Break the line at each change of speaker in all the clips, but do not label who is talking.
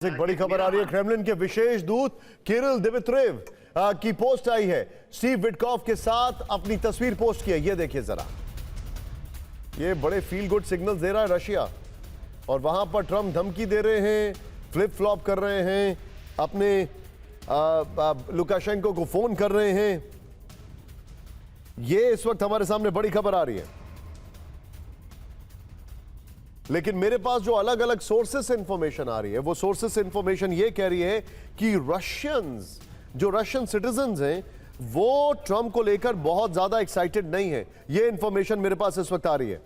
एक बड़ी खबर आ रही है। क्रेमलिन के विशेष दूत किरिल दिमित्रेव की पोस्ट आई है। स्टीव विटकॉफ के साथ अपनी तस्वीर पोस्ट की है। ये देखिए जरा, ये बड़े फील गुड सिग्नल्स दे रहा है रशिया, और वहां पर ट्रम्प धमकी दे रहे हैं, फ्लिप फ्लॉप कर रहे हैं, अपने लुकाशेंको को फोन कर रहे हैं। ये इस वक्त हमारे सामने बड़ी खबर आ रही है, लेकिन मेरे पास जो अलग अलग सोर्सेस से इंफॉर्मेशन आ रही है, वो सोर्सेस से इंफॉर्मेशन ये कह रही है कि रशियन सिटीजन्स हैं, वो ट्रम्प को लेकर बहुत ज्यादा एक्साइटेड नहीं है। ये इंफॉर्मेशन मेरे पास इस वक्त आ रही है,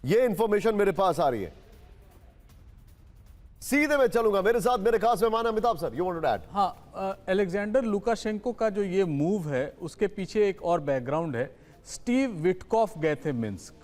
ये इंफॉर्मेशन मेरे पास आ रही है। सीधे मैं चलूंगा, मेरे साथ मेरे खास मेहमान Amitabh sir. You want to add?
हाँ, अलेक्जेंडर लुकाशेंको का जो ये मूव है, उसके पीछे एक और बैकग्राउंड है। स्टीव विटकॉफ गए थे मिन्स्क,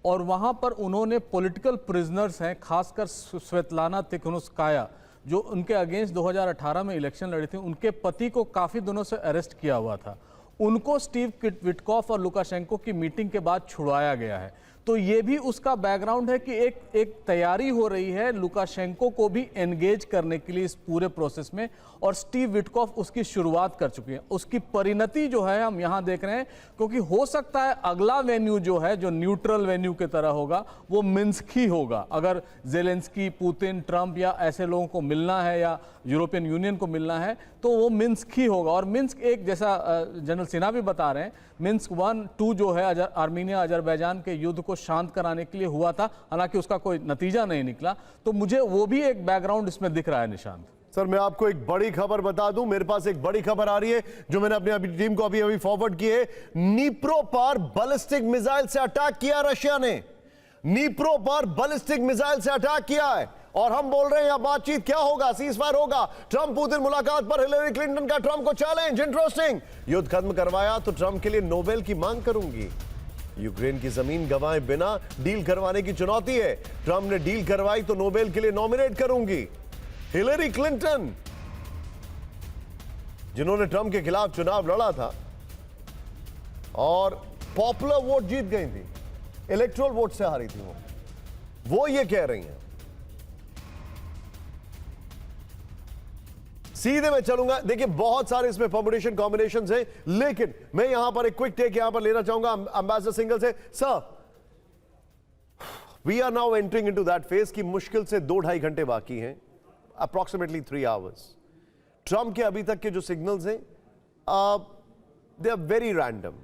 और वहां पर उन्होंने पॉलिटिकल प्रिजनर्स हैं, खासकर स्वेतलाना तिखनोस्काया, जो उनके अगेंस्ट 2018 में इलेक्शन लड़ी थी, उनके पति को काफ़ी दिनों से अरेस्ट किया हुआ था। उनको स्टीव विटकॉफ और लुकाशेंको की मीटिंग के बाद छुड़ाया गया है। तो ये भी उसका बैकग्राउंड है कि एक तैयारी हो रही है लुकाशेंको को भी एंगेज करने के लिए इस पूरे प्रोसेस में, और स्टीव विटकॉफ उसकी शुरुआत कर चुके हैं। उसकी परिणति जो है हम यहाँ देख रहे हैं, क्योंकि हो सकता है अगला वेन्यू जो है, जो न्यूट्रल वेन्यू की तरह होगा, वो मिन्स्क ही होगा। अगर जेलेंस्की, पुतिन, ट्रंप या ऐसे लोगों को मिलना है, या यूरोपियन यूनियन को मिलना है, तो वो मिन्स्क ही होगा। और मिन्स्क एक, जैसा जनरल सिन्हा भी बता रहे हैं, मिन्स्क 1-2 जो है आर्मीनिया अजरबैजान के युद्ध को शांत कराने के लिए हुआ था, हालांकि उसका कोई नतीजा नहीं निकला। तो मुझे वो भी एक बैकग्राउंड इसमें दिख रहा है। निशांत
सर, मैं आपको एक बड़ी खबर बता दूं, मेरे पास एक बड़ी खबर आ रही है जो मैंने अपनी टीम को अभी फॉरवर्ड की है। नीप्रो पर बैलिस्टिक मिसाइल से अटैक किया रशिया ने, नीप्रो पर बैलिस्टिक मिसाइल से अटैक किया है, और हम बोल रहे हैं यहां बातचीत क्या होगा, सीज फायर होगा। ट्रंप पुतिन मुलाकात पर हिलेरी क्लिंटन का ट्रंप को चैलेंज। इंटरेस्टिंग, युद्ध खत्म करवाया तो ट्रंप के लिए नोबेल की मांग करूंगी। यूक्रेन की जमीन गंवाए बिना डील करवाने की चुनौती है। ट्रंप ने डील करवाई तो नोबेल के लिए नॉमिनेट करूंगी। हिलेरी क्लिंटन, जिन्होंने ट्रंप के खिलाफ चुनाव लड़ा था और पॉपुलर वोट जीत गई थी, इलेक्ट्रोल वोट से हारी थी, वो ये कह रही हैं। सीधे में चलूंगा, देखिए बहुत सारे इसमें परम्यूटेशन कॉम्बिनेशंस हैं, लेकिन मैं यहां पर एक क्विक टेक यहां पर लेना चाहूंगा एम्बेसडर सिंगल से। Sir, we are now entering into that phase कि मुश्किल से 2-2.5 घंटे बाकी हैं, अप्रोक्सीमेटली 3 आवर्स। ट्रंप के अभी तक के जो सिग्नल्स हैं, they are very random.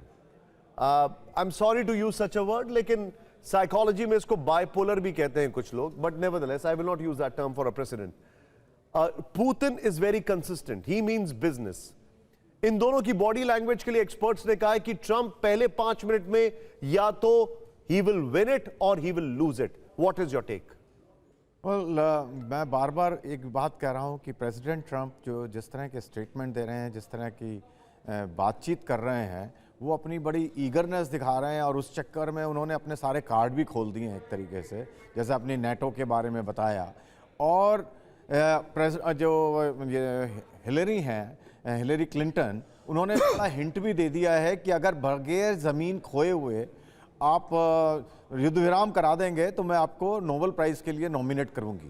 I am sorry to use such a word, लेकिन साइकोलॉजी में इसको बाइपोलर भी कहते हैं कुछ लोग, but nevertheless I will not use that term for a president. Putin is very consistent, he means business. इन दोनों की बॉडी लैंग्वेज के लिए एक्सपर्ट्स ने कहा है कि ट्रंप पहले 5 मिनट में या तो ही विल विन इट और he will lose it. What is your take?
मैं बार बार एक बात कह रहा हूं कि प्रेसिडेंट ट्रंप जो जिस तरह के स्टेटमेंट दे रहे हैं, जिस तरह की बातचीत कर रहे हैं, वो अपनी बड़ी ईगरनेस दिखा रहे हैं, और उस चक्कर में उन्होंने अपने सारे कार्ड भी खोल दिए हैं एक तरीके से, जैसे अपनी नेटो के बारे में बताया। और जो हिलेरी हैं, हिलेरी क्लिंटन, उन्होंने बड़ा हिंट भी दे दिया है कि अगर बगैर ज़मीन खोए हुए आप युद्ध विराम करा देंगे तो मैं आपको नोबेल प्राइज़ के लिए नॉमिनेट करूंगी।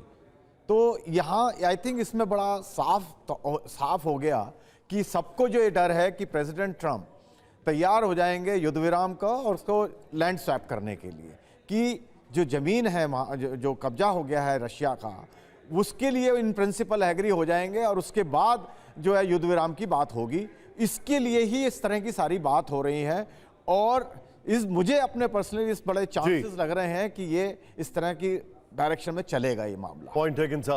तो यहाँ आई थिंक इसमें बड़ा साफ हो गया कि सबको जो ये डर है कि प्रेसिडेंट ट्रंप तैयार हो जाएंगे युद्ध विराम का और उसको लैंड स्वैप करने के लिए, कि जो ज़मीन है जो कब्जा हो गया है रशिया का, उसके लिए इन प्रिंसिपल एग्री हो जाएंगे, और उसके बाद जो है युद्ध विराम की बात होगी। इसके लिए ही इस तरह की सारी बात हो रही है, और मुझे अपने पर्सनली इस बड़े चांसेस लग रहे हैं कि ये इस तरह की डायरेक्शन में चलेगा ये मामला।
Point taken sir.